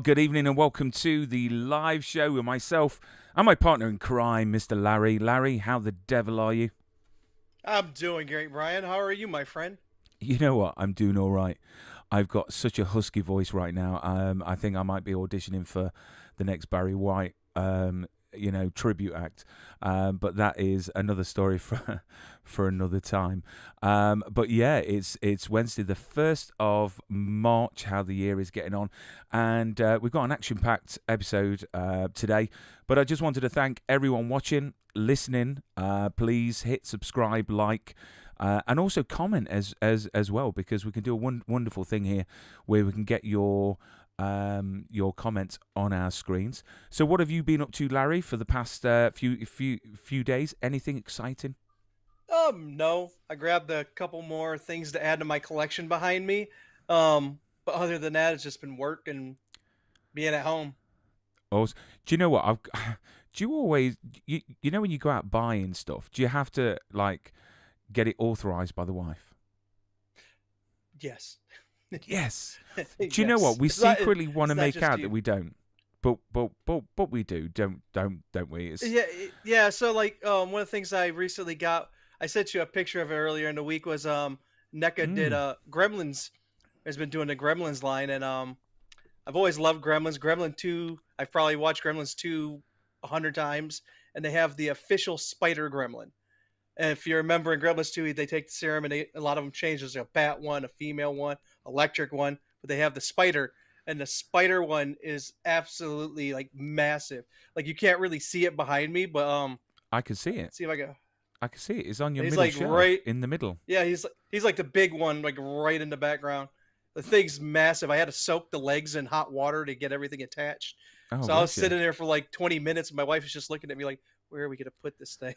Good evening and welcome to the live show with myself and my partner in crime, Mr. Larry. Larry, how the devil are you? I'm doing great, Brian. How are you, my friend? You know what? I'm doing all right. I've got such a husky voice right now. I think I might be auditioning for the next Barry White, tribute act. But that is another story for another time. But yeah, it's Wednesday, the 1st of March. How the year is getting on, and we've got an action-packed episode today. But I just wanted to thank everyone watching, listening. Please hit subscribe, like. And also comment as well, because we can do a wonderful thing here where we can get your comments on our screens. So what have you been up to, Larry, for the past few days? Anything exciting? No. I grabbed a couple more things to add to my collection behind me. But other than that, it's just been work and being at home. Oh, do you know what? Do you always, you know, when you go out buying stuff, do you have to get it authorized by the wife? Yes. Yes. Do you know what? We secretly want to make out that we don't. But we do, don't we? Yeah. So one of the things I recently got, I sent you a picture of it earlier in the week, was NECA did Gremlins. Has been doing the Gremlins line, and I've always loved Gremlins. Gremlin 2, I've probably watched Gremlins 2 100 times, and they have the official Spider Gremlin. And if you remember in Gremlins 2, they take the serum and a lot of them change. There's a bat one, a female one, electric one, but they have the spider. And the spider one is absolutely massive. You can't really see it behind me, but I can see it. See if I can. I can see it. It's on your middle shelf, right in the middle. Yeah, he's like the big one, right in the background. The thing's massive. I had to soak the legs in hot water to get everything attached. So I was sitting there for 20 minutes, and my wife was just looking at me like, "Where are we gonna put this thing?"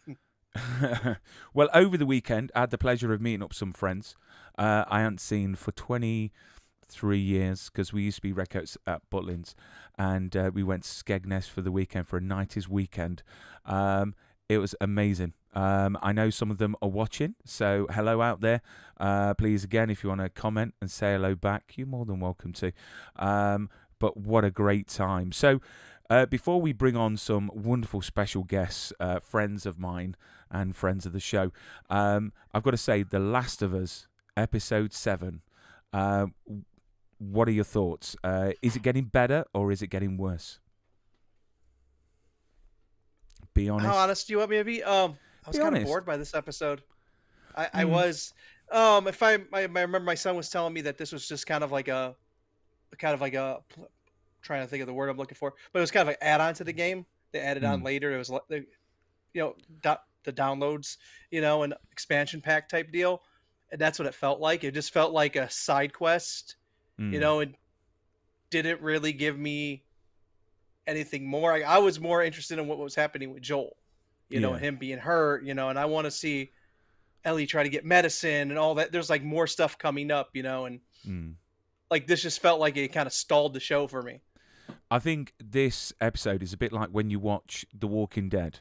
Well, over the weekend, I had the pleasure of meeting up some friends I hadn't seen for 23 years, because we used to be redcoats at Butlins, and we went to Skegness for the weekend for a 90s weekend. It was amazing. I know some of them are watching, so hello out there. Please, again, if you want to comment and say hello back, you're more than welcome to. But what a great time. So before we bring on some wonderful special guests, friends of mine and friends of the show, I've got to say, The Last of Us, Episode 7, what are your thoughts? Is it getting better or is it getting worse? Be honest. How honest do you want me to be? I was kind of bored by this episode. I was. If I remember, my son was telling me that this was just kind of like a trying to think of the word I'm looking for, but it was kind of an add-on to the game. They added on later. It was the downloads, and expansion pack type deal. and that's what it felt like. It just felt like a side quest, Mm. and didn't really give me anything more. I was more interested in what was happening with Joel, Yeah. and him being hurt, and I want to see Ellie try to get medicine and all that. There's like more stuff coming up, and Mm. like this just felt like it kind of stalled the show for me. I think this episode is a bit like when you watch The Walking Dead,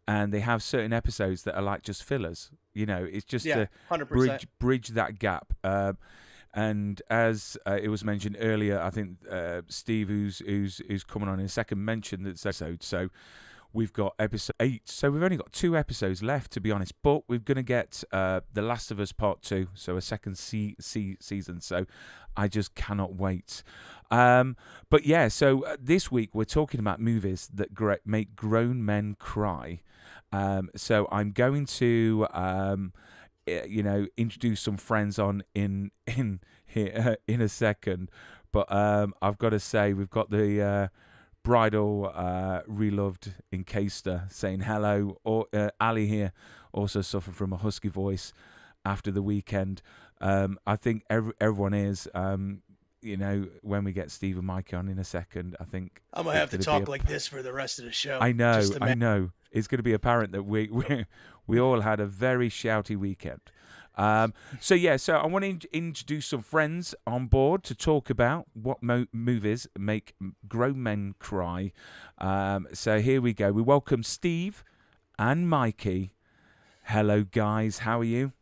and they have certain episodes that are like just fillers. It's just Yeah, to 100%. bridge that gap. And as it was mentioned earlier, I think Steve, who's coming on in a second, mentioned this episode. So we've got episode 8. So we've only got 2 episodes left, to be honest. But we're going to get The Last of Us Part 2, so a second season. So I just cannot wait. But yeah, so this week we're talking about movies that make grown men cry. So I'm going to, introduce some friends on in here in a second. But I've got to say we've got the bridal reloved Encastor saying hello. Or Ali here also suffered from a husky voice after the weekend. I think everyone is. When we get Steve and Mike on in a second, I think I'm gonna have to talk like this for the rest of the show. I know. It's going to be apparent that we all had a very shouty weekend. So I want to introduce some friends on board to talk about what movies make grown men cry. So here we go. We welcome Steve and Mikey. Hello, guys. How are you?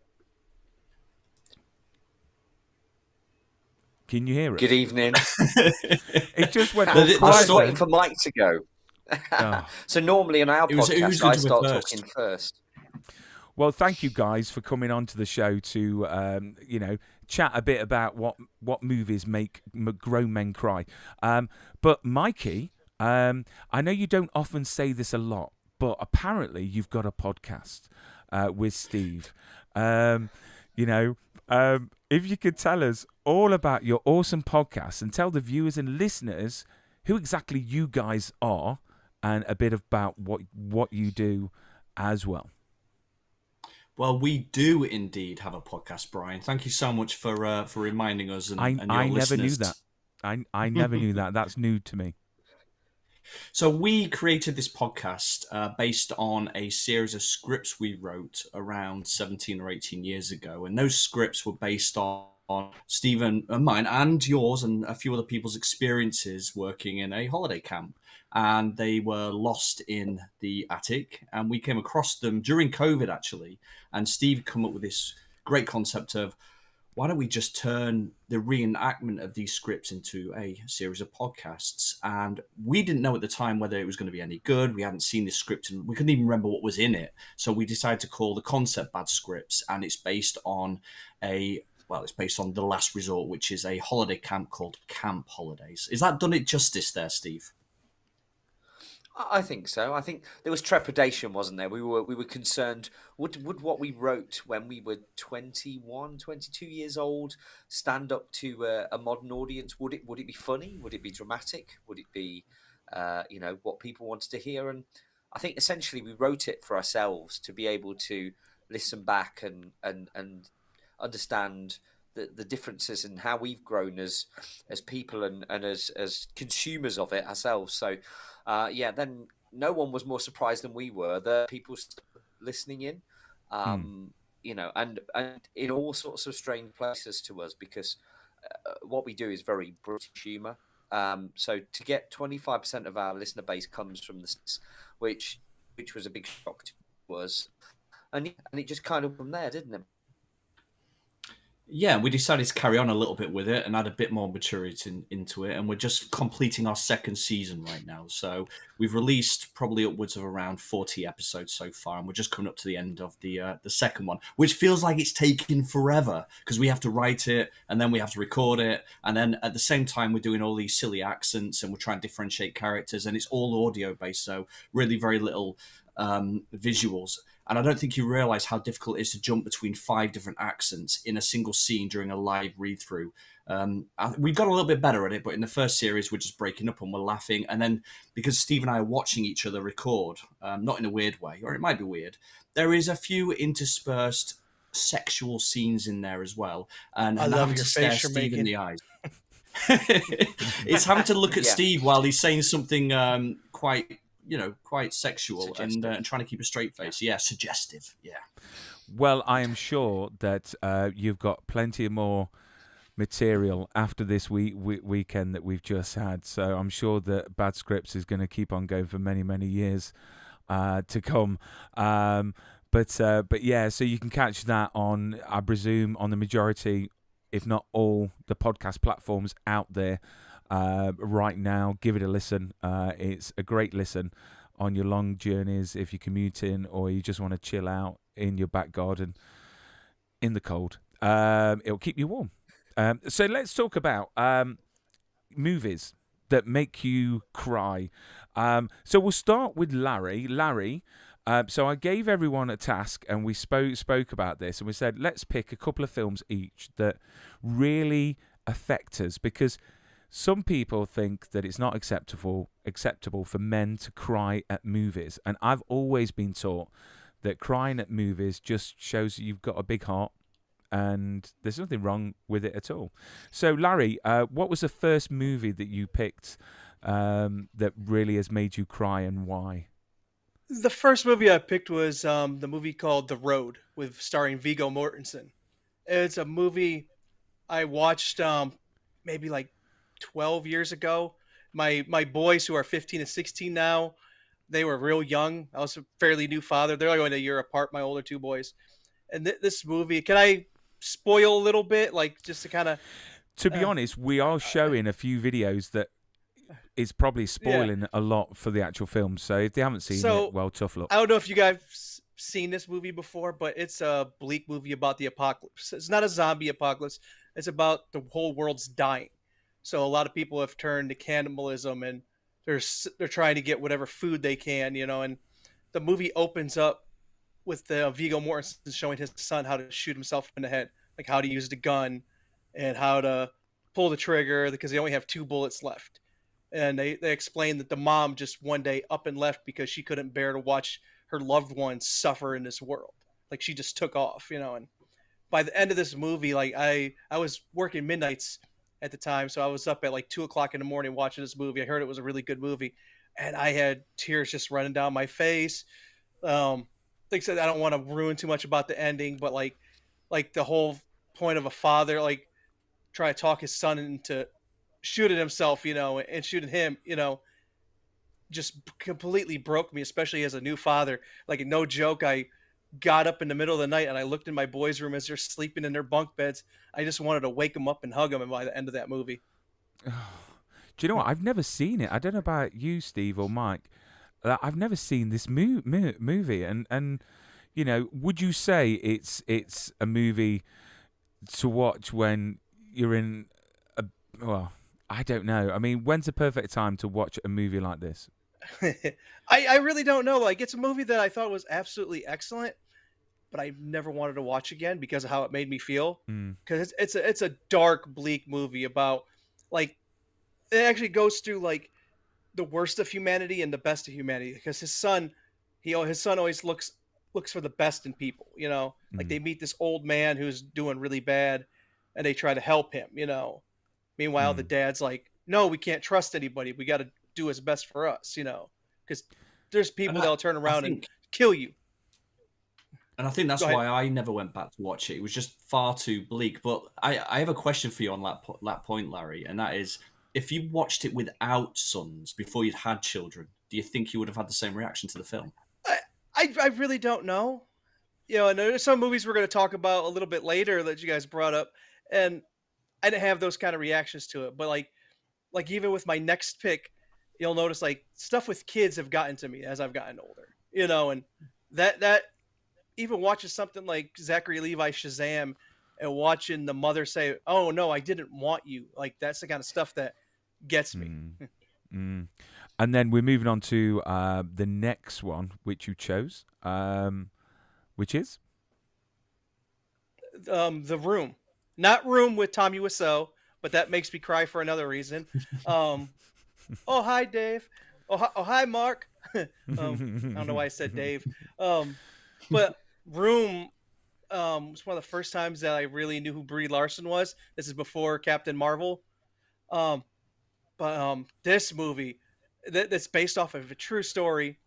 Can you hear it? Good evening. It just went. I was waiting for Mike to go. Oh. So normally on our podcast, I start talking first. Well, thank you guys for coming on to the show to, chat a bit about what movies make grown men cry. But Mikey, I know you don't often say this a lot, but apparently you've got a podcast with Steve. If you could tell us all about your awesome podcast and tell the viewers and listeners who exactly you guys are and a bit about what you do as well. Well, we do indeed have a podcast, Brian. Thank you so much for reminding us. And your I never listeners. knew that. I never knew that. That's new to me. So we created this podcast based on a series of scripts we wrote around 17 or 18 years ago. And those scripts were based on Stephen and mine and yours and a few other people's experiences working in a holiday camp. And they were lost in the attic. And we came across them during COVID, actually. And Steve came up with this great concept of, why don't we just turn the reenactment of these scripts into a series of podcasts? And we didn't know at the time whether it was going to be any good. We hadn't seen this script and we couldn't even remember what was in it. So we decided to call the concept Bad Scripts. And it's based on The Last Resort, which is a holiday camp called Camp Holidays. Is that done it justice there, Steve? I think so. I think there was trepidation, wasn't there? We were concerned, would what we wrote when we were 21, 22 years old stand up to a modern audience? Would it be funny? Would it be dramatic? Would it be, what people wanted to hear? And I think essentially we wrote it for ourselves to be able to listen back and understand the differences in how we've grown as people and as consumers of it ourselves. So, then no one was more surprised than we were. The people listening in, and in all sorts of strange places to us, because what we do is very British humour. So to get 25% of our listener base comes from the States, which was a big shock to us, and it just kind of from there, didn't it? Yeah, we decided to carry on a little bit with it and add a bit more maturity into it. And we're just completing our second season right now. So we've released probably upwards of around 40 episodes so far. And we're just coming up to the end of the second one, which feels like it's taking forever because we have to write it and then we have to record it. And then at the same time, we're doing all these silly accents and we're trying to differentiate characters. And it's all audio based. So really very little visuals. And I don't think you realise how difficult it is to jump between 5 different accents in a single scene during a live read-through. We got a little bit better at it, but in the first series, we're just breaking up and we're laughing. And then because Steve and I are watching each other record, not in a weird way, or it might be weird, there is a few interspersed sexual scenes in there as well, and I having love to your stare face you're Steve in making. the eyes. It's having to look at Yeah. Steve while he's saying something quite sexual Suggestive. and trying to keep a straight face. Yeah, suggestive. Yeah. Well, I am sure that you've got plenty more material after this weekend that we've just had. So I'm sure that Bad Scripts is going to keep on going for many, many years to come. But yeah, so you can catch that on, I presume, on the majority, if not all, the podcast platforms out there right now. Give it a listen. It's a great listen on your long journeys if you're commuting or you just want to chill out in your back garden in the cold. It'll keep you warm. So let's talk about movies that make you cry. So we'll start with Larry. Larry, so I gave everyone a task and we spoke about this and we said, let's pick a couple of films each that really affect us, because some people think that it's not acceptable for men to cry at movies. And I've always been taught that crying at movies just shows that you've got a big heart, and there's nothing wrong with it at all. So, Larry, what was the first movie that you picked that really has made you cry, and why? The first movie I picked was the movie called The Road, with starring Viggo Mortensen. It's a movie I watched maybe like 12 years ago. My boys, who are 15 and 16 now, they were real young. I was a fairly new father. They're only a year apart, my older two boys. And this movie, can I spoil a little bit, like just to kind of? To be honest, we are showing a few videos that is probably spoiling a lot for the actual film. So if they haven't seen it, well, tough luck. I don't know if you guys seen this movie before, but it's a bleak movie about the apocalypse. It's not a zombie apocalypse. It's about the whole world's dying. So a lot of people have turned to cannibalism, and they're trying to get whatever food they can, and the movie opens up with the Viggo Mortensen showing his son how to shoot himself in the head, like how to use the gun and how to pull the trigger, because they only have 2 bullets left. And they explain that the mom just one day up and left because she couldn't bear to watch her loved ones suffer in this world. Like she just took off, and by the end of this movie, like I was working midnights at the time, so I was up at like 2 o'clock in the morning watching this movie. I heard it was a really good movie, and I had tears just running down my face. Like I said, I don't want to ruin too much about the ending, but like the whole point of a father like trying to talk his son into shooting himself, and shooting him, just completely broke me, especially as a new father. Like, no joke, I got up in the middle of the night and I looked in my boys' room as they're sleeping in their bunk beds. I just wanted to wake them up and hug them. And by the end of that movie, Do you know what? I've never seen it. I don't know about you, Steve or Mike. I've never seen this movie, and would you say it's a movie to watch when you're in a, well, I don't know. I mean, when's the perfect time to watch a movie like this? I really don't know. Like, it's a movie that I thought was absolutely excellent, but I never wanted to watch again because of how it made me feel. Because it's a dark, bleak movie about, like, it actually goes through like the worst of humanity and the best of humanity. Because his son always looks for the best in people. Like they meet this old man who's doing really bad, and they try to help him. Meanwhile, the dad's like, no, we can't trust anybody. We got to do what's best for us, because there's people that'll turn around and kill you. And I think that's why I never went back to watch it. It was just far too bleak. But I have a question for you on that point, Larry, and that is, if you watched it without sons before you'd had children, do you think you would have had the same reaction to the film? I really don't know. And there's some movies we're going to talk about a little bit later that you guys brought up, and I didn't have those kind of reactions to it. But like even with my next pick, you'll notice like stuff with kids have gotten to me as I've gotten older. And that even watching something like Zachary Levi Shazam and watching the mother say, "Oh no, I didn't want you." Like that's the kind of stuff that gets me. And then we're moving on to the next one, which you chose, which is The Room. Not Room with Tommy Wiseau, but that makes me cry for another reason. Oh, hi, Dave. Oh, hi, Mark. I don't know why I said Dave. But Room, was one of the first times that I really knew who Brie Larson was. This is before Captain Marvel. Um, but this movie that's based off of a true story.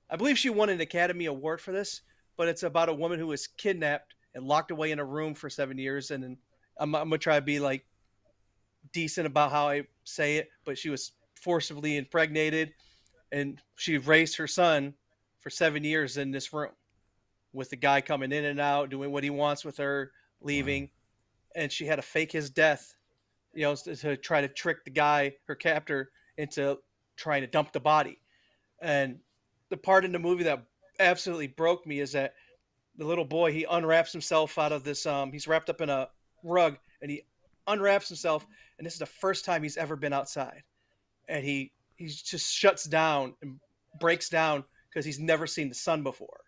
I believe she won an Academy Award for this, but it's about a woman who was kidnapped and locked away in a room for 7 years. And then I'm gonna try to be like decent about how I say it, but she was forcibly impregnated, and she raised her son for 7 years in this room with the guy coming in and out, doing what he wants with her, Wow. leaving, and she had to fake his death, to try to trick the guy, her captor, into trying to dump the body. And the part in the movie that absolutely broke me is that the little boy, he unwraps himself out of this. He's wrapped up in a rug, and he unwraps himself, and this is the first time he's ever been outside, and he just shuts down and breaks down because he's never seen the sun before.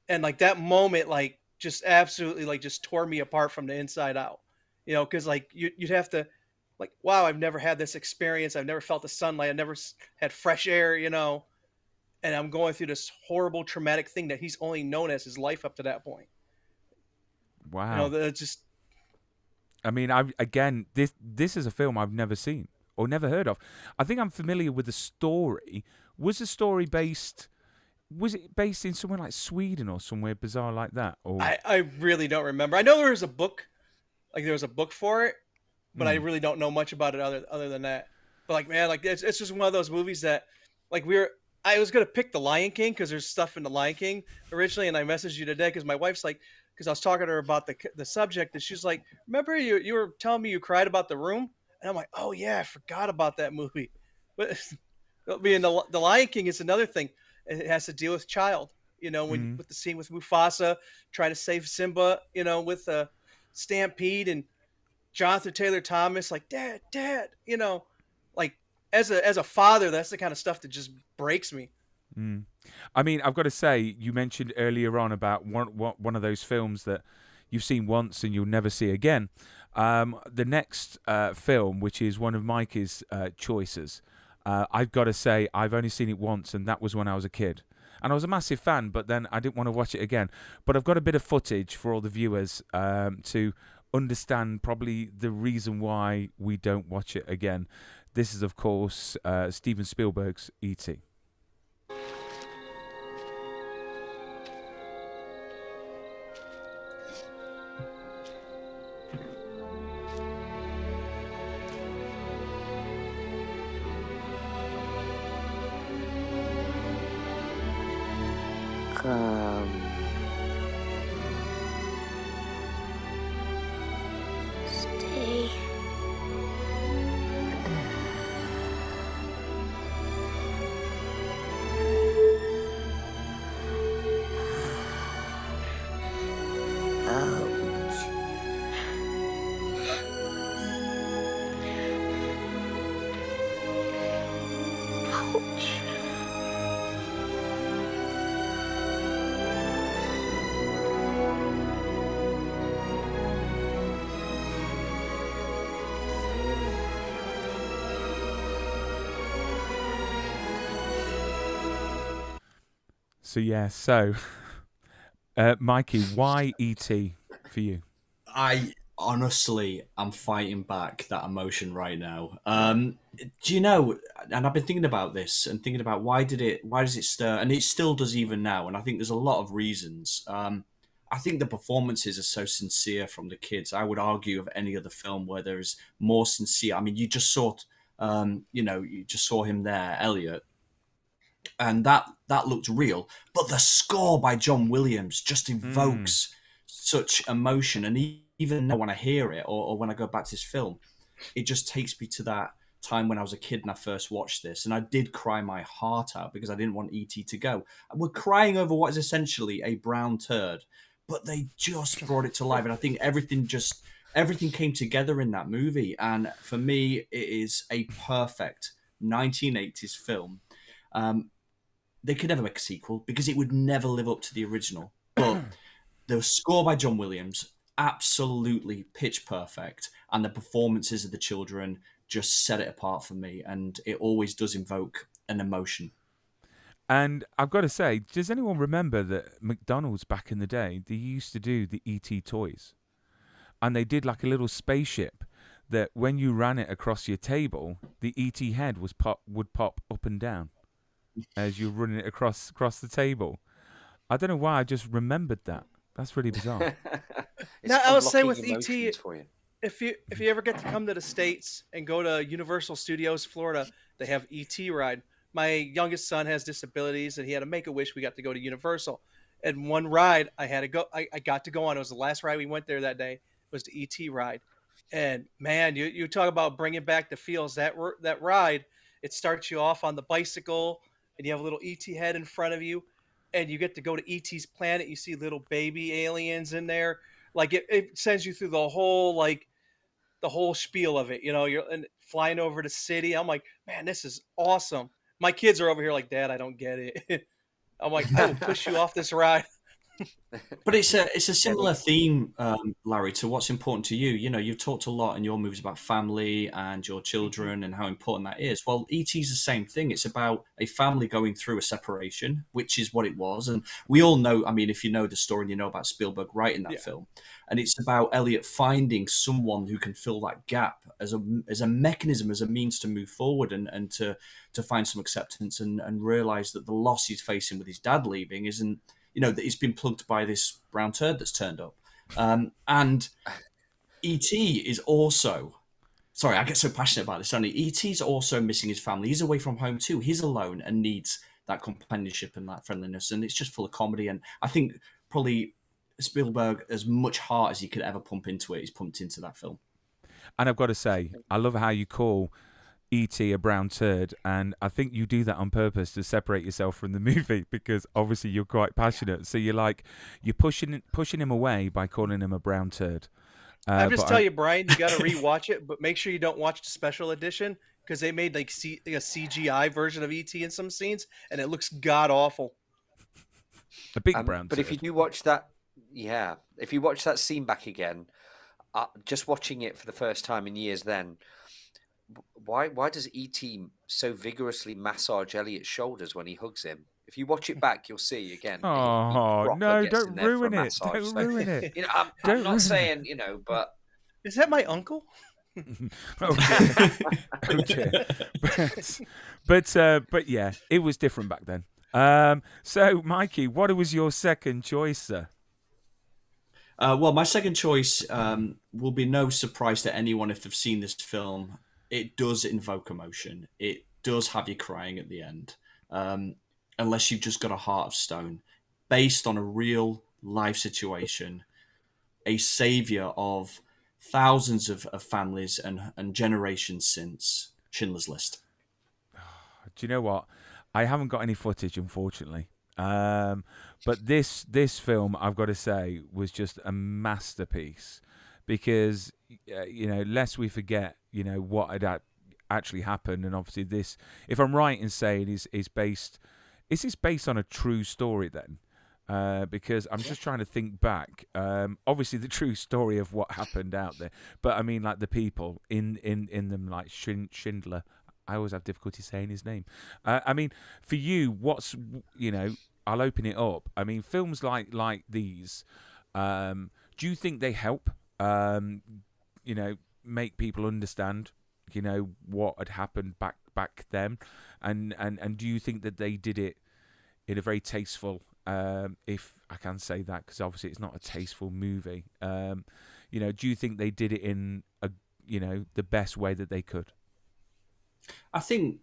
And like that moment, like just absolutely like just tore me apart from the inside out. Because like you'd have to, like, wow, I've never had this experience. I've never felt the sunlight. I've never had fresh air. And I'm going through this horrible traumatic thing that he's only known as his life up to that point. Wow. Just I mean, I again, this is a film I've never seen or never heard of. I think I'm familiar with the story. Was the story based? Was it based in somewhere like Sweden or somewhere bizarre like that? Or I really don't remember. I know there was a book, like there was a book for it, but I Hmm. really don't know much about it other than that. But like, man, like it's just one of those movies that, like, I was gonna pick The Lion King because there's stuff in The Lion King originally, and I messaged you today because my wife's like, because I was talking to her about the subject, and she's like, remember you were telling me you cried about The Room, and I'm like, oh yeah, I forgot about that movie. But being the Lion King is another thing. It has to deal with child. When Hmm. with the scene with Mufasa trying to save Simba, with Stampede, and Jonathan Taylor Thomas, like, dad, like, as a father, that's the kind of stuff that just breaks me. Mm. I mean, I've got to say, you mentioned earlier on about one of those films that you've seen once and you'll never see again. The next film, which is one of Mikey's choices, I've got to say, I've only seen it once, and that was when I was a kid. And I was a massive fan, but then I didn't want to watch it again. But I've got a bit of footage for all the viewers to understand probably the reason why we don't watch it again. This is, of course, Steven Spielberg's E.T. Come. Stay. Ouch. Ouch. So yeah, Mikey, why E.T. for you? I honestly am fighting back that emotion right now. Do you know? And I've been thinking about this and thinking about why does it stir, and it still does even now. And I think there's a lot of reasons. I think the performances are so sincere from the kids. I would argue of any other film where there is more sincere. I mean, you just saw him there, Elliot, and that looked real. But the score by John Williams just Mm. evokes such emotion, and even now when I hear it or when I go back to this film, it just takes me to that time when I was a kid and I first watched this, and I did cry my heart out because I didn't want ET to go. And we're crying over what is essentially a brown turd, but they just brought it to life, and I think everything came together in that movie. And for me, it is a perfect 1980s film. Um, they could never make a sequel because it would never live up to the original. But the score by John Williams, absolutely pitch perfect, and the performances of the children just set it apart for me, and it always does invoke an emotion. And I've got to say, does anyone remember that McDonald's back in the day, they used to do the ET toys? And they did like a little spaceship that when you ran it across your table, the ET head would pop up and down as you're running it across the table. I don't know why I just remembered that. That's really bizarre. It's Now, I was saying unlocking with ET, emotions for you. if you ever get to come to the States and go to Universal Studios Florida, they have ET ride. My youngest son has disabilities, and he had a Make-A-Wish. We got to go to Universal, and one ride I had to go. I got to go on. It was the last ride we went there that day. Was the ET ride, and man, you talk about bringing back the feels. That ride, it starts you off on the bicycle, and you have a little ET head in front of you, and you get to go to ET's planet. You see little baby aliens in there. Like it sends you through the whole spiel of it. You know, you're flying over the city. I'm like, man, this is awesome. My kids are over here like, Dad, I don't get it. I'm like, I will push you off this ride. But it's a similar theme, Larry, to what's important to you. You know, you've talked a lot in your movies about family and your children and how important that is. Well, E.T.'s the same thing. It's about a family going through a separation, which is what it was. And we all know, I mean, if you know the story and you know about Spielberg writing that film, and it's about Elliot finding someone who can fill that gap as a mechanism, as a means to move forward and to find some acceptance and realize that the loss he's facing with his dad leaving isn't, you know, that he's been plugged by this brown turd that's turned up. And E.T. is also, sorry, I get so passionate about this, only E.T.'s also missing his family. He's away from home too. He's alone and needs that companionship and that friendliness. And it's just full of comedy. And I think probably Spielberg, as much heart as he could ever pump into it, he's pumped into that film. And I've got to say, I love how you call E.T. a brown turd, and I think you do that on purpose to separate yourself from the movie because obviously you're quite passionate. So you're pushing him away by calling him a brown turd. I just tell you, Brian, you got to rewatch it, but make sure you don't watch the special edition because they made like a CGI version of ET in some scenes, and it looks god awful. A big brown But turd. if you do watch that, if you watch that scene back again, just watching it for the first time in years, then why does E.T. so vigorously massage Elliot's shoulders when he hugs him? If you watch it back, you'll see again. Oh no! Don't ruin it! Don't ruin it! You know, I'm not saying, you know, but Is that my uncle? Oh dear. Oh dear. But yeah, it was different back then. So Mikey, what was your second choice, sir? Well, my second choice will be no surprise to anyone if they've seen this film. It does invoke emotion. It does have you crying at the end, unless you've just got a heart of stone. Based on a real life situation, a saviour of thousands of families and generations since, Schindler's List. Do you know what? I haven't got any footage, unfortunately. But this film, I've got to say, was just a masterpiece because, you know, lest we forget, you know, what had actually happened. And obviously this, if I'm right in saying, is based on a true story then? Because I'm just trying to think back. Obviously the true story of what happened out there. But I mean, like the people in them, like Schindler. I always have difficulty saying his name. I mean, for you, what's, you know, I'll open it up. I mean, films like these, do you think they help, you know, make people understand, you know, what had happened back then? And do you think that they did it in a very tasteful, if I can say that, because obviously it's not a tasteful movie. You know, do you think they did it in a, you know, the best way that they could? I think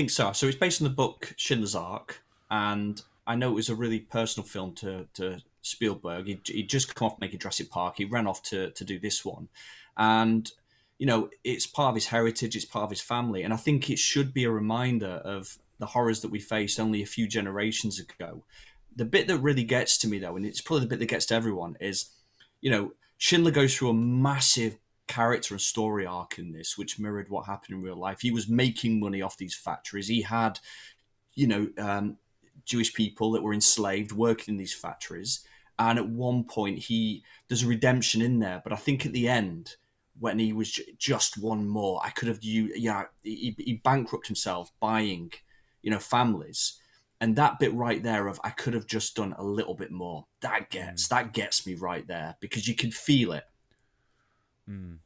so. So it's based on the book Schindler's Ark, and I know it was a really personal film to Spielberg. He'd just come off making Jurassic Park. He ran off to do this one, and you know, it's part of his heritage. It's part of his family, and I think it should be a reminder of the horrors that we faced only a few generations ago. The bit that really gets to me, though, and it's probably the bit that gets to everyone, is, you know, Schindler goes through a massive character and story arc in this, which mirrored what happened in real life. He was making money off these factories. He had, you know, Jewish people that were enslaved working in these factories. And at one point, there's a redemption in there. But I think at the end, when he was just one more, he bankrupted himself buying, you know, families. And that bit right there of I could have just done a little bit more, that gets me right there, because you can feel it. Mm.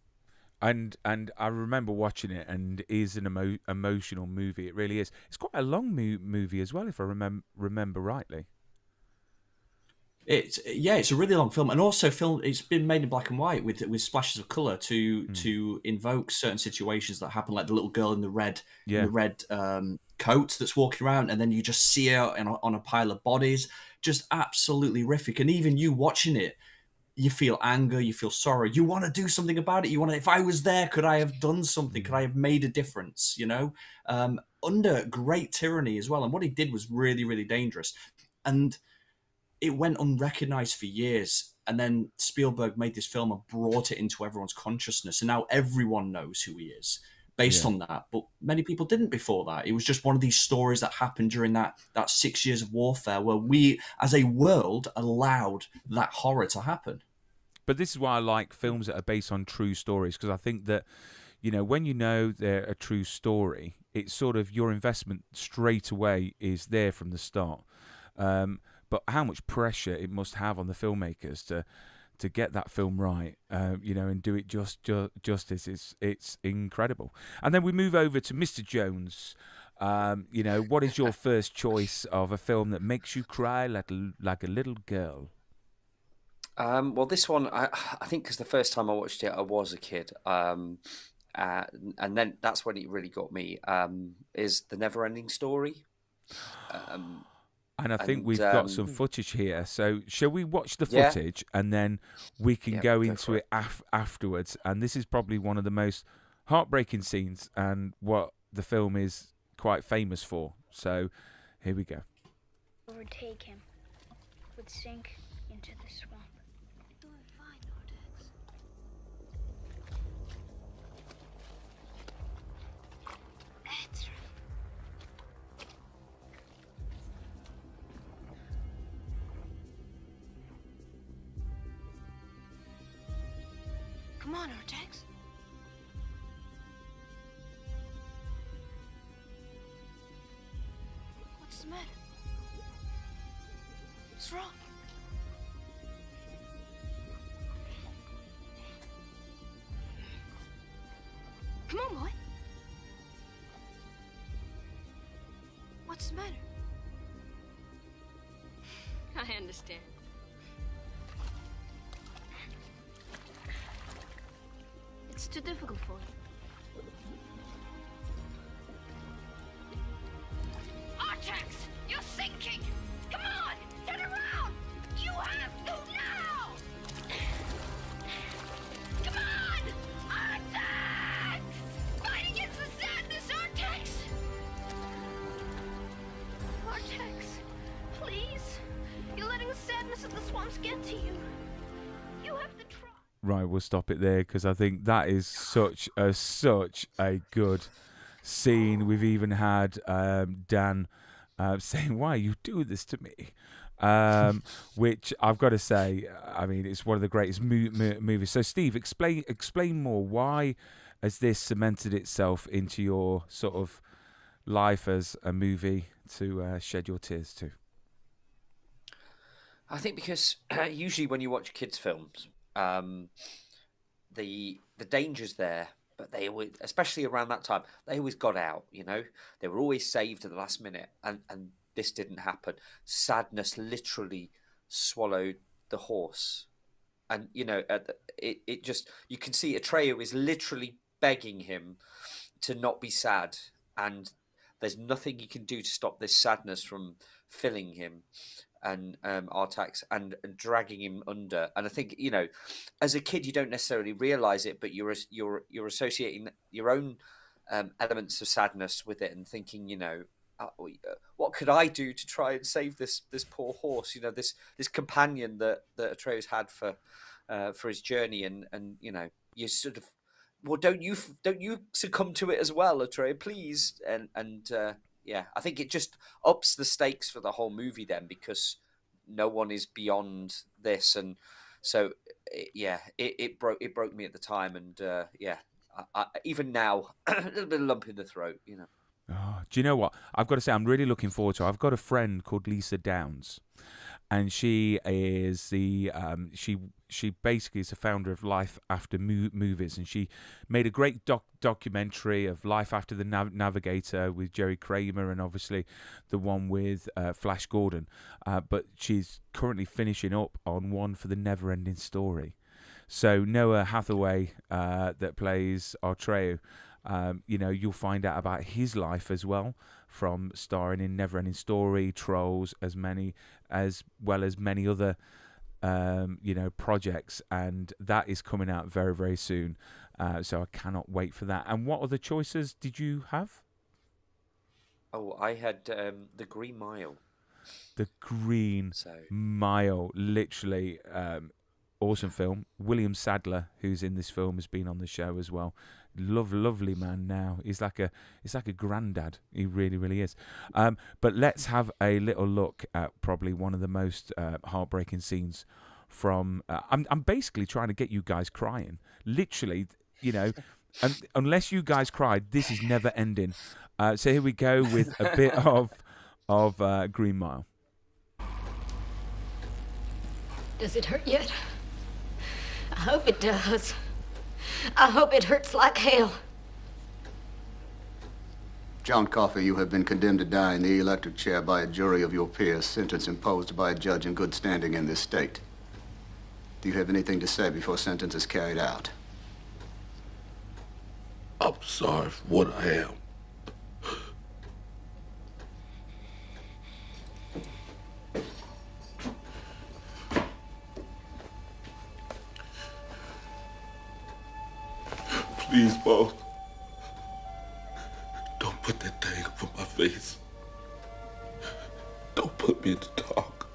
And I remember watching it, and it is an emotional movie. It really is. It's quite a long movie as well, if I remember rightly. It's a really long film, and also it's been made in black and white with splashes of color to invoke certain situations that happen, like the little girl in the red coat that's walking around, and then you just see her on a pile of bodies, just absolutely horrific. And even you watching it, you feel anger, you feel sorrow, you want to do something about it. You want to, if I was there, could I have done something? Could I have made a difference? You know, under great tyranny as well. And what he did was really, really dangerous. And it went unrecognized for years. And then Spielberg made this film and brought it into everyone's consciousness. And now everyone knows who he is based on that. But many people didn't before that. It was just one of these stories that happened during that 6 years of warfare, where we, as a world, allowed that horror to happen. But this is why I like films that are based on true stories, because I think that, you know, when you know they're a true story, it's sort of your investment straight away is there from the start. But how much pressure it must have on the filmmakers to get that film right, you know, and do it justice. It's incredible. And then we move over to Mr. Jones. You know, what is your first choice of a film that makes you cry like a little girl? Well, this one, I think, because the first time I watched it, I was a kid. And then that's when it really got me, is The Neverending Story. And I think we've got some footage here. So shall we watch the footage, and then we can go into it afterwards? And this is probably one of the most heartbreaking scenes, and what the film is quite famous for. So here we go. Overtake him. Would sink into the swamp. Doing fine, Nordex. That's right. Come on, Ortex. What's the matter? What's wrong? Come on, boy. What's the matter? I understand. It's too difficult for you. Artax, you're sinking! Come on, turn around! You have to now! Come on! Artax! Fight against the sadness, Artax! Artax, please. You're letting the sadness of the swamps get to you. You have to try. Right, we'll stop it there, because I think that is such a good scene. We've even had Dan saying, "Why you do this to me?" Which I've got to say, I mean, it's one of the greatest movies. So, Steve, explain more. Why has this cemented itself into your sort of life as a movie to shed your tears to? I think because usually when you watch kids' films, the danger's there, but they always, especially around that time, they always got out. You know, they were always saved at the last minute, and this didn't happen. Sadness literally swallowed the horse, and you know, it just, you can see Atreyu is literally begging him to not be sad, and there's nothing he can do to stop this sadness from filling him, and Artax, and dragging him under. And I think, you know, as a kid you don't necessarily realize it, but you're associating your own elements of sadness with it, and thinking, you know, what could I do to try and save this poor horse? You know, this companion that Atreus had for his journey, and you know, you sort of, well, don't you succumb to it as well, Atreus, please? And yeah, I think it just ups the stakes for the whole movie then, because no one is beyond this, and so it broke me at the time, and yeah, I even now a little bit of lump in the throat, you know. Oh, do you know what? I've got to say, I'm really looking forward to it. I've got a friend called Lisa Downs, and she is she basically is the founder of Life After Movies, and she made a great documentary of Life After the Navigator with Jerry Kramer, and obviously the one with Flash Gordon. But she's currently finishing up on one for the Never Ending Story. So Noah Hathaway, that plays Artreo, you'll find out about his life as well, from starring in Never Ending Story, Trolls, as well as many other projects, and that is coming out very, very soon. So I cannot wait for that. And what other choices did you have? Oh, I had The Green Mile. The Green Mile, literally. Awesome film. William Sadler, who's in this film, has been on the show as well. Lovely man. Now he's like a granddad. He really, really is. But let's have a little look at probably one of the most heartbreaking scenes from. I'm basically trying to get you guys crying. Literally, unless you guys cried, this is never ending. So here we go with a bit of Green Mile. Does it hurt yet? I hope it does. I hope it hurts like hell. John Coffey, you have been condemned to die in the electric chair by a jury of your peers, sentence imposed by a judge in good standing in this state. Do you have anything to say before sentence is carried out? I'm sorry for what I am. Please, boss. Don't put that thing over my face. Don't put me in the dark.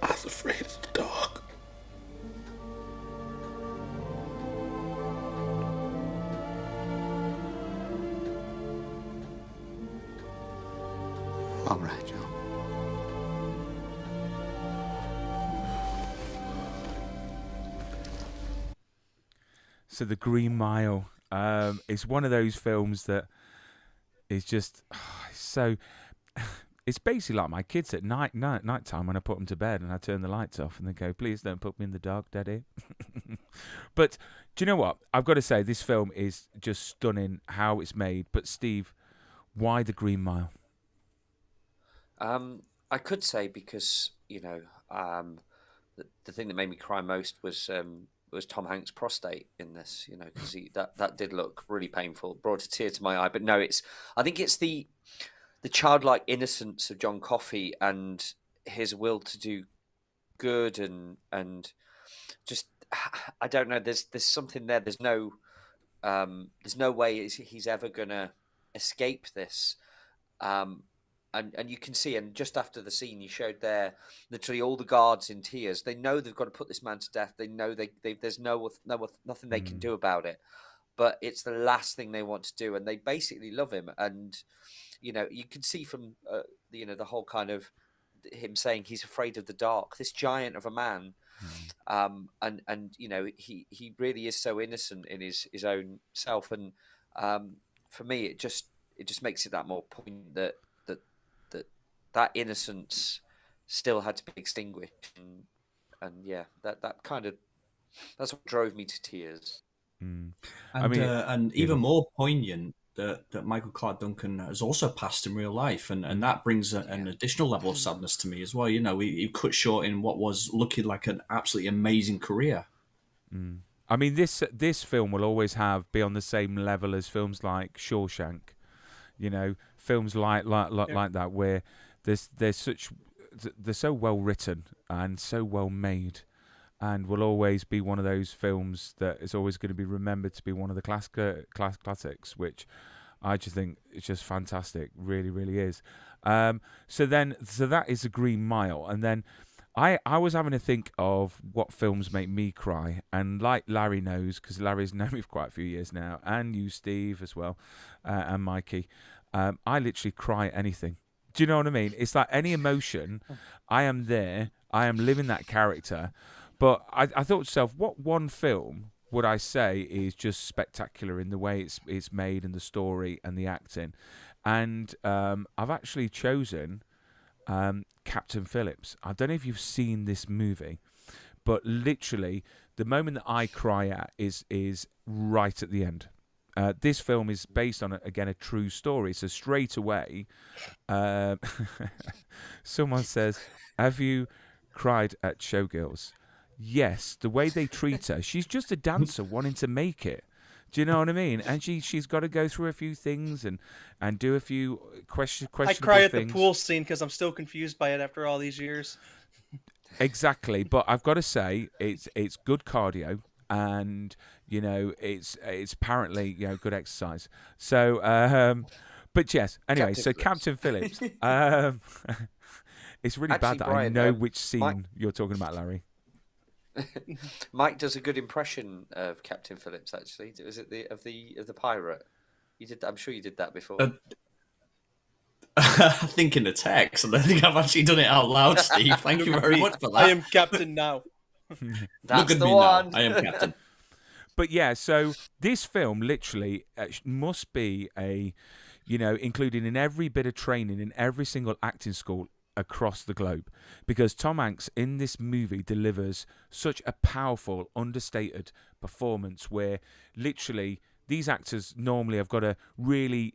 I was afraid of the dark. All right, Joe. So The Green Mile is one of those films that is just so. It's basically like my kids at night time when I put them to bed and I turn the lights off and they go, "Please don't put me in the dark, Daddy." But do you know what? I've got to say this film is just stunning how it's made. But Steve, why The Green Mile? I could say because the thing that made me cry most was Tom Hanks' prostate in this, because that did look really painful, brought a tear to my eye. But no, I think it's the childlike innocence of John Coffey and his will to do good and just, I don't know. There's something there. There's no way he's ever gonna escape this. And you can see, and just after the scene you showed there, literally all the guards in tears. They know they've got to put this man to death. They know there's nothing they can do about it. But it's the last thing they want to do, and they basically love him. And you can see from the whole kind of him saying he's afraid of the dark. This giant of a man, and he really is so innocent in his own self. And for me, it just makes it that more poignant that innocence still had to be extinguished, and yeah, that's what drove me to tears. And even more poignant that Michael Clarke Duncan has also passed in real life, and that brings an additional level of sadness to me as well. He cut short in what was looking like an absolutely amazing career. I mean, this film will always be on the same level as films like Shawshank, films like that, where they're so well written and so well made, and will always be one of those films that is always going to be remembered to be one of the classics, which I just think is just fantastic. Really, really is. So that is The Green Mile, and then I was having to think of what films make me cry, and like Larry knows, because Larry's known me for quite a few years now, and you, Steve, as well, and Mikey. I literally cry at anything. Do you know what I mean? It's like any emotion, I am there, I am living that character. But I thought to myself, what one film would I say is just spectacular in the way it's made and the story and the acting. And I've actually chosen Captain Phillips. I don't know if you've seen this movie, but literally the moment that I cry at is right at the end. This film is based on, again, a true story. So straight away, someone says, "Have you cried at Showgirls?" Yes, the way they treat her. She's just a dancer wanting to make it. Do you know what I mean? And she's got to go through a few things and do a few questionable I cry at things. the pool scene because I'm still confused by it after all these years. Exactly, but I've got to say it's good cardio, and it's apparently good exercise. So, but yes. Anyway, Captain Phillips. Captain Phillips. It's really Actually, bad that I Brian, know which scene Mike- you're talking about, Larry. Mike does a good impression of Captain Phillips. Actually, was it of the pirate? You did. I'm sure you did that before. I think in the text, and I think I've actually done it out loud, Steve. Thank you very much for that. I am captain now. That's Look at the me one. now. I am captain. But yeah, so this film literally must be included in every bit of training in every single acting school across the globe, because Tom Hanks in this movie delivers such a powerful, understated performance where literally these actors normally have got to really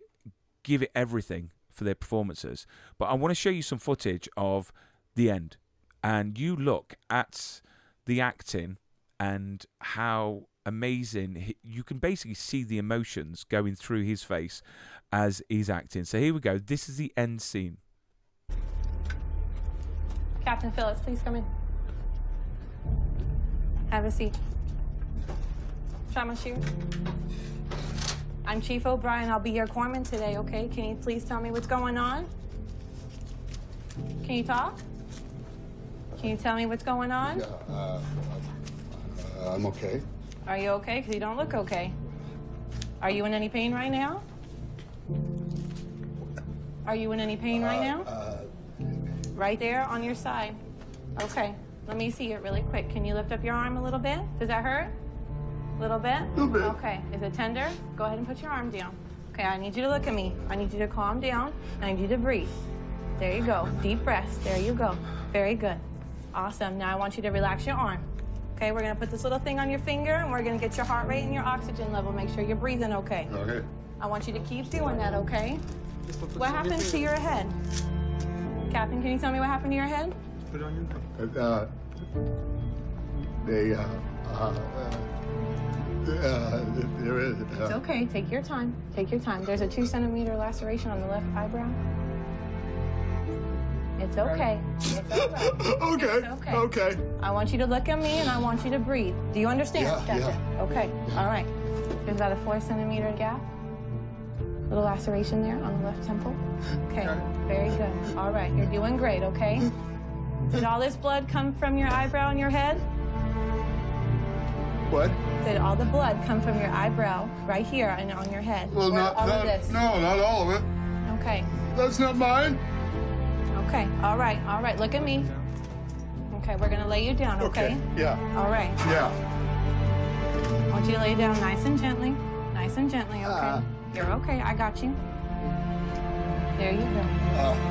give it everything for their performances. But I want to show you some footage of the end, and you look at the acting and how amazing you can basically see the emotions going through his face as he's acting. So here we go. This is the end scene. Captain Phillips, please come in. Have a seat. Try my shoe. I'm Chief O'Brien. I'll be your corpsman today, okay? Can you please tell me what's going on? Can you talk? Can you tell me what's going on? Yeah, I'm okay. Are you okay? Because you don't look okay. Are you in any pain right now? Are you in any pain right now? Right there on your side. Okay. Let me see it really quick. Can you lift up your arm a little bit? Does that hurt? A little bit? Little bit. Okay. Is it tender? Go ahead and put your arm down. Okay, I need you to look at me. I need you to calm down. I need you to breathe. There you go. Deep breaths. There you go. Very good. Awesome. Now I want you to relax your arm. Okay, we're gonna put this little thing on your finger and we're gonna get your heart rate and your oxygen level. Make sure you're breathing okay. Okay. I want you to keep doing that, okay? What happened to your head? Captain, can you tell me what happened to your head? There is. It's okay. Take your time. Take your time. There's a 2-centimeter laceration on the left eyebrow. It's okay. It's all right. Okay. It's okay. Okay. I want you to look at me and I want you to breathe. Do you understand? Yeah, Gotcha. yeah. Okay. All right. There's about a 4-centimeter gap. Little laceration there on the left temple. Okay. Very good. All right. You're doing great, okay? Did all this blood come from your eyebrow and your head? What? Did all the blood come from your eyebrow right here and on your head? Well, Or not all of this? No, not all of it. Okay. That's not mine. Okay. All right. All right. Look at me. Okay. We're going to lay you down, okay? Yeah. All right. Yeah. I want you to lay down nice and gently. Nice and gently, okay? You're okay. I got you. There you go.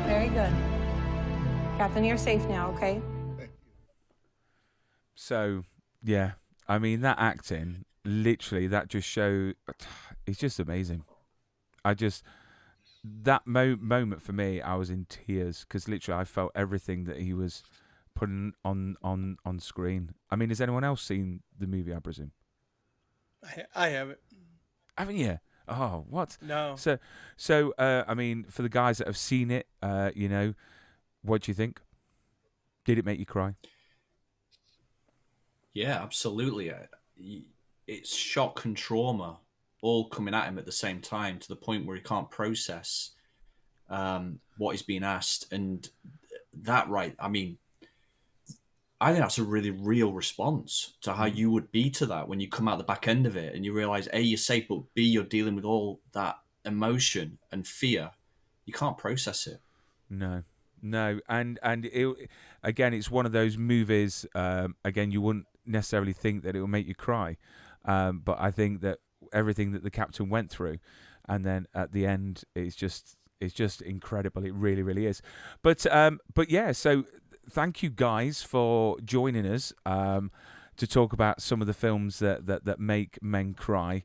Very good. Captain, you're safe now, okay? So, yeah. I mean, that acting, literally, that just show, it's just amazing. That moment for me, I was in tears because literally I felt everything that he was putting on screen. I mean, has anyone else seen the movie, I presume? I haven't. Haven't you? Oh, what? No. So, I mean, for the guys that have seen it, what do you think? Did it make you cry? Yeah, absolutely. It's shock and trauma all coming at him at the same time to the point where he can't process what he's being asked. And that, right, I mean, I think that's a really real response to how you would be to that when you come out the back end of it and you realize, A, you're safe, but B, you're dealing with all that emotion and fear. You can't process it. No. And again, it's one of those movies, again, you wouldn't necessarily think that it will make you cry. But I think that everything that the captain went through, and then at the end, it's just incredible. It really, really is. But yeah. So thank you guys for joining us to talk about some of the films that make men cry.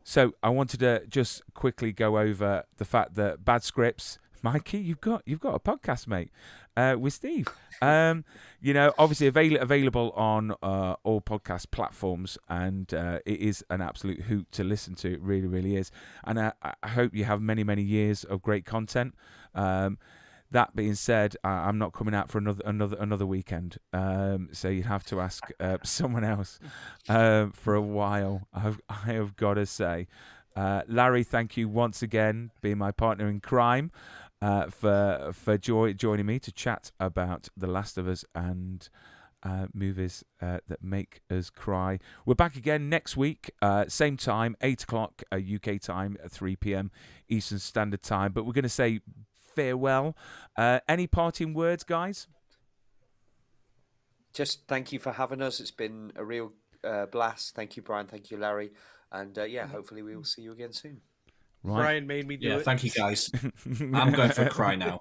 So I wanted to just quickly go over the fact that Bad Scripts, Mikey, you've got a podcast, mate, with Steve. Obviously available on all podcast platforms, and it is an absolute hoot to listen to. It really, really is. And I hope you have many, many years of great content. That being said, I'm not coming out for another weekend, so you'd have to ask someone else for a while. I have got to say, Larry, thank you once again, being my partner in crime, for joining me to chat about The Last of Us and movies that make us cry. We're back again next week, same time, 8 o'clock UK time, 3 p.m. Eastern Standard Time. But we're going to say farewell. Any parting words, guys? Just thank you for having us. It's been a real blast. Thank you, Brian. Thank you, Larry. And hopefully we will see you again soon. Right. Brian made me do it. Thank you, guys. I'm going for a cry now.